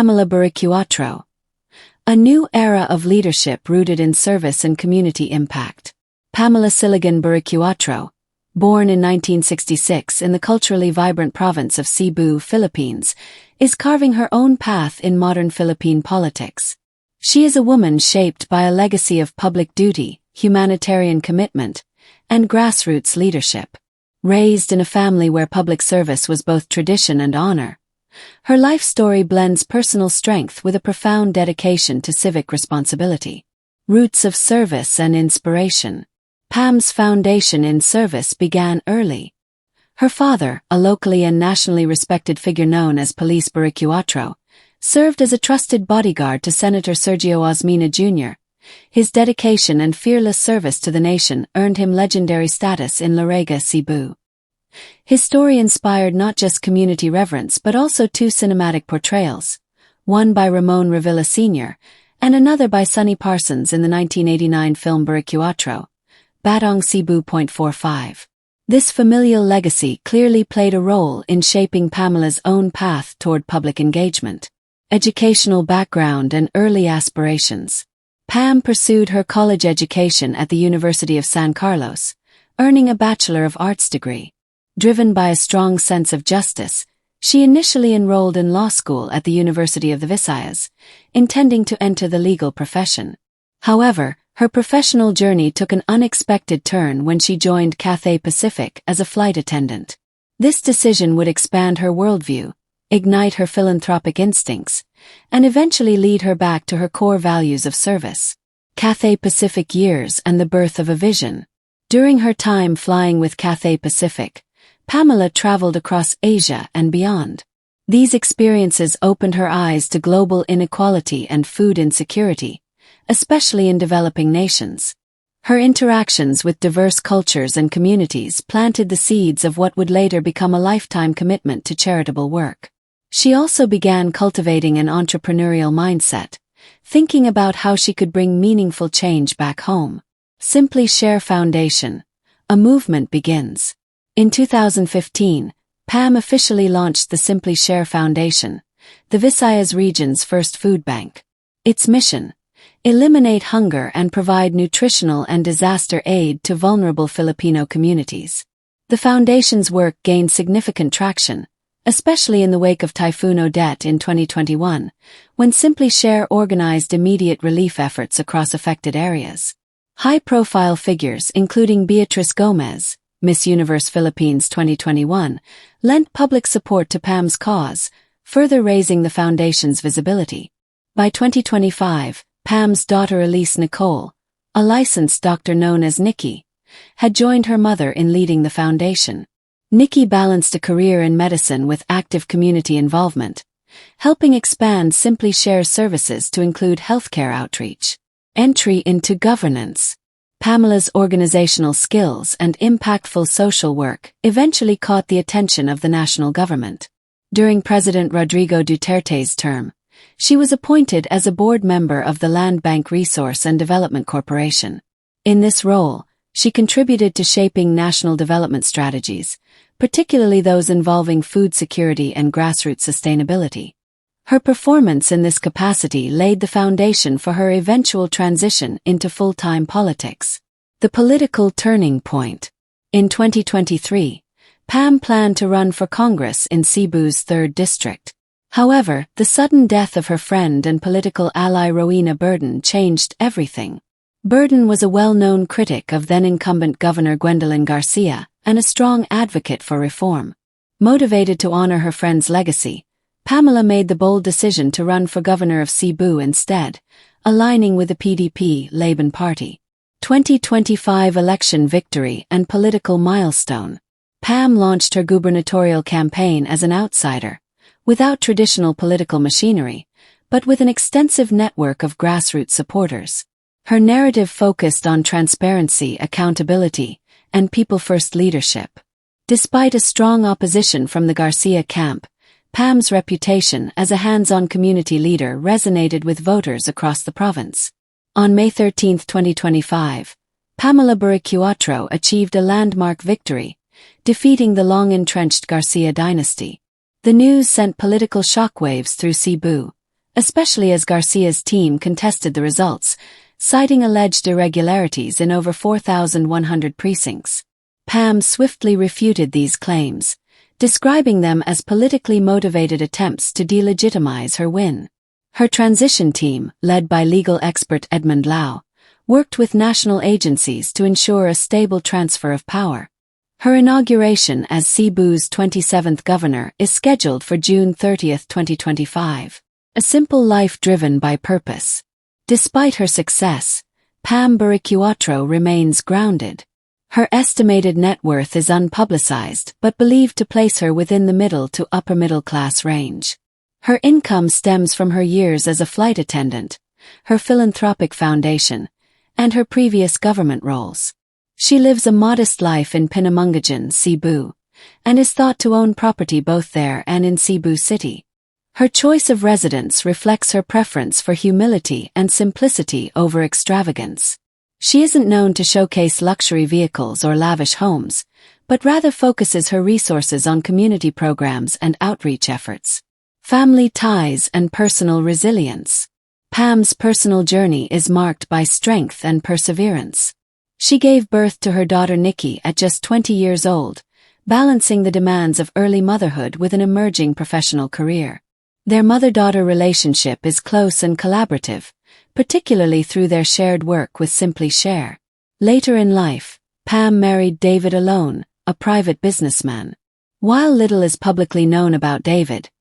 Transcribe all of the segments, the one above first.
Pamela Baricuatro. A new era of leadership rooted in service and community impact. Pamela Silagan Baricuatro, born in 1966 in the culturally vibrant province of Cebu, Philippines, is carving her own path in modern Philippine politics. She is a woman shaped by a legacy of public duty, humanitarian commitment, and grassroots leadership. Raised in a family where public service was both tradition and honor, her life story blends personal strength with a profound dedication to civic responsibility. Roots of service and inspiration. Pam's foundation in service began early. Her father, a locally and nationally respected figure known as Police Baricuatro, served as a trusted bodyguard to Senator Sergio Osmeña Jr. His dedication and fearless service to the nation earned him legendary status in Larega, Cebu. His story inspired not just community reverence but also two cinematic portrayals, one by Ramon Revilla Sr. and another by Sonny Parsons in the 1989 film Baricuatro, Batong Cebu .45. This familial legacy clearly played a role in shaping Pamela's own path toward public engagement. Educational background and early aspirations. Pam pursued her college education at the University of San Carlos, earning a Bachelor of Arts degree. Driven by a strong sense of justice, she initially enrolled in law school at the University of the Visayas, intending to enter the legal profession. However, her professional journey took an unexpected turn when she joined Cathay Pacific as a flight attendant. This decision would expand her worldview, ignite her philanthropic instincts, and eventually lead her back to her core values of service. Cathay Pacific years and the birth of a vision. During her time flying with Cathay Pacific, Pamela traveled across Asia and beyond. These experiences opened her eyes to global inequality and food insecurity, especially in developing nations. Her interactions with diverse cultures and communities planted the seeds of what would later become a lifetime commitment to charitable work. She also began cultivating an entrepreneurial mindset, thinking about how she could bring meaningful change back home. Simply Share Foundation. A movement begins. In 2015, Pam officially launched the Simply Share Foundation, the Visayas region's first food bank. Its mission: eliminate hunger and provide nutritional and disaster aid to vulnerable Filipino communities. The foundation's work gained significant traction, especially in the wake of Typhoon Odette in 2021, when Simply Share organized immediate relief efforts across affected areas. High-profile figures including Beatrice Gomez, Miss Universe Philippines 2021, lent public support to Pam's cause, further raising the foundation's visibility. By 2025, Pam's daughter Elisse Nicole, a licensed doctor known as Nikki, had joined her mother in leading the foundation. Nikki balanced a career in medicine with active community involvement, helping expand Simply Share's services to include healthcare outreach. Entry into governance. Pamela's organizational skills and impactful social work eventually caught the attention of the national government. During President Rodrigo Duterte's term, she was appointed as a board member of the Land Bank Resource and Development Corporation. In this role, she contributed to shaping national development strategies, particularly those involving food security and grassroots sustainability. Her performance in this capacity laid the foundation for her eventual transition into full-time politics. The political turning point. In 2023, Pam planned to run for Congress in Cebu's 3rd District. However, the sudden death of her friend and political ally Rowena Burden changed everything. Burden was a well-known critic of then-incumbent Governor Gwendolyn Garcia and a strong advocate for reform. Motivated to honor her friend's legacy, Pamela made the bold decision to run for governor of Cebu instead, aligning with the PDP-Laban party. 2025 election victory and political milestone. Pam launched her gubernatorial campaign as an outsider, without traditional political machinery, but with an extensive network of grassroots supporters. Her narrative focused on transparency, accountability, and people-first leadership. Despite a strong opposition from the Garcia camp, Pam's reputation as a hands-on community leader resonated with voters across the province. On May 13, 2025, Pamela Baricuatro achieved a landmark victory, defeating the long-entrenched Garcia dynasty. The news sent political shockwaves through Cebu, especially as Garcia's team contested the results, citing alleged irregularities in over 4,100 precincts. Pam swiftly refuted these claims, describing them as politically motivated attempts to delegitimize her win. Her transition team, led by legal expert Edmund Lau, worked with national agencies to ensure a stable transfer of power. Her inauguration as Cebu's 27th governor is scheduled for June 30, 2025. A simple life driven by purpose. Despite her success, Pam Baricuatro remains grounded. Her estimated net worth is unpublicized but believed to place her within the middle to upper middle class range. Her income stems from her years as a flight attendant, her philanthropic foundation, and her previous government roles. She lives a modest life in Pinamungajan, Cebu, and is thought to own property both there and in Cebu City. Her choice of residence reflects her preference for humility and simplicity over extravagance. She isn't known to showcase luxury vehicles or lavish homes, but rather focuses her resources on community programs and outreach efforts. Family ties and personal resilience. Pam's personal journey is marked by strength and perseverance. She gave birth to her daughter Nikki at just 20 years old, balancing the demands of early motherhood with an emerging professional career. Their mother-daughter relationship is close and collaborative, particularly through their shared work with Simply Share. Later in life, Pam married David Alon, a private businessman. While little is publicly known about David,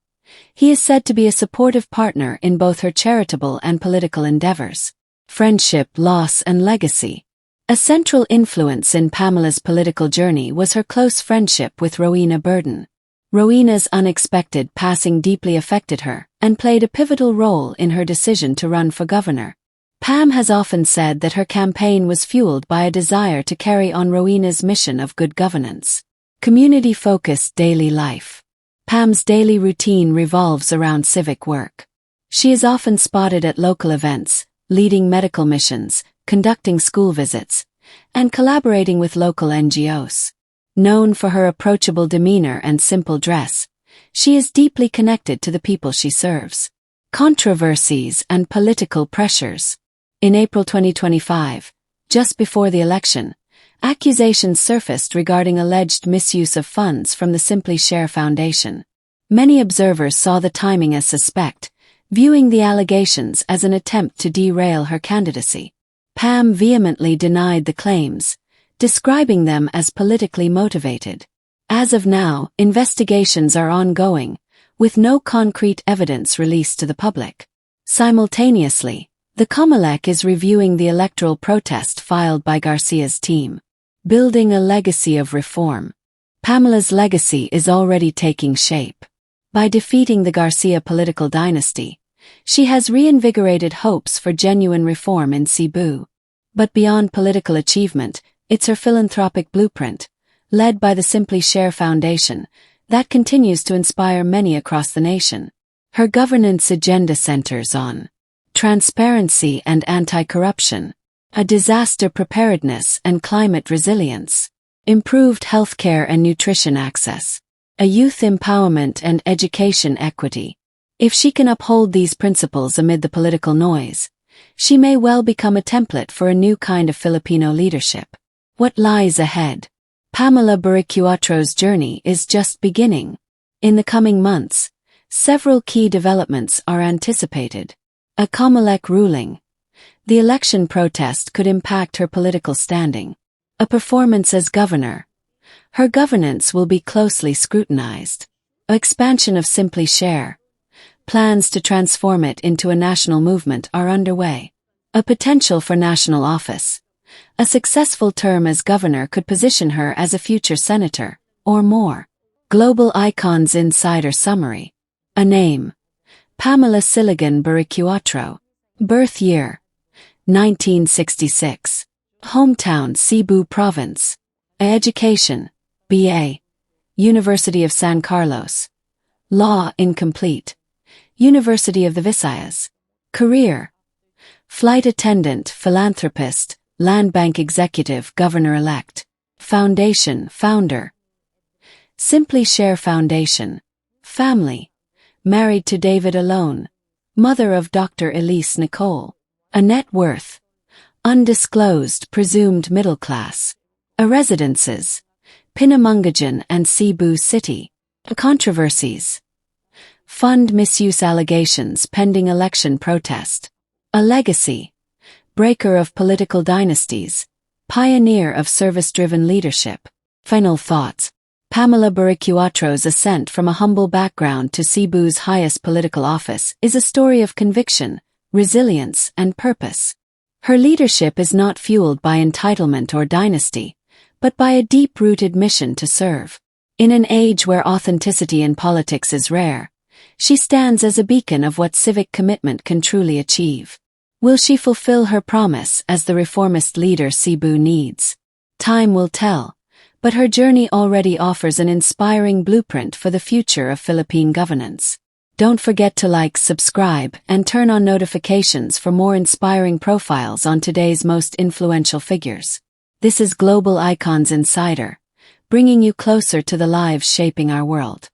he is said to be a supportive partner in both her charitable and political endeavors. Friendship, loss, and legacy. A central influence in Pamela's political journey was her close friendship with Rowena Burden. Rowena's unexpected passing deeply affected her and played a pivotal role in her decision to run for governor. Pam has often said that her campaign was fueled by a desire to carry on Rowena's mission of good governance. Community-focused daily life. Pam's daily routine revolves around civic work. She is often spotted at local events, leading medical missions, conducting school visits, and collaborating with local NGOs. Known for her approachable demeanor and simple dress, she is deeply connected to the people she serves. Controversies and political pressures. In April 2025, just before the election, accusations surfaced regarding alleged misuse of funds from the Simply Share Foundation. Many observers saw the timing as suspect, viewing the allegations as an attempt to derail her candidacy. Pam vehemently denied the claims, describing them as politically motivated. As of now, investigations are ongoing, with no concrete evidence released to the public. Simultaneously, the COMELEC is reviewing the electoral protest filed by Garcia's team. Building a legacy of reform. Pamela's legacy is already taking shape. By defeating the Garcia political dynasty, she has reinvigorated hopes for genuine reform in Cebu. But beyond political achievement, it's her philanthropic blueprint, led by the Simply Share Foundation, that continues to inspire many across the nation. Her governance agenda centers on transparency and anti-corruption, a disaster preparedness and climate resilience, improved healthcare and nutrition access, a youth empowerment and education equity. If she can uphold these principles amid the political noise, she may well become a template for a new kind of Filipino leadership. What lies ahead? Pamela Baricuatro's journey is just beginning. In the coming months, several key developments are anticipated. A COMELEC ruling. The election protest could impact her political standing. A performance as governor. Her governance will be closely scrutinized. Expansion of Simply Share. Plans to transform it into a national movement are underway. A potential for national office. A successful term as governor could position her as a future senator, or more. Global Icons Insider Summary. A name. Pamela Silagan Baricuatro. Birth year. 1966. Hometown Cebu Province. Education. B.A. University of San Carlos. Law incomplete. University of the Visayas. Career. Flight attendant, philanthropist, land bank executive, governor-elect. Foundation, founder. Simply Share Foundation. Family. Married to David Alon. mother of Dr. Elisse Nicole. A net worth, undisclosed, presumed middle class. A residences, Pinamungajan and Cebu City. Controversies. Fund misuse allegations pending election protest. A legacy, breaker of political dynasties, pioneer of service-driven leadership. Final thoughts. Pamela Baricuatro's ascent from a humble background to Cebu's highest political office is a story of conviction, resilience, and purpose. Her leadership is not fueled by entitlement or dynasty, but by a deep-rooted mission to serve. In an age where authenticity in politics is rare, she stands as a beacon of what civic commitment can truly achieve. Will she fulfill her promise as the reformist leader Cebu needs? Time will tell, but her journey already offers an inspiring blueprint for the future of Philippine governance. Don't forget to like, subscribe, and turn on notifications for more inspiring profiles on today's most influential figures. This is Global Icons Insider, bringing you closer to the lives shaping our world.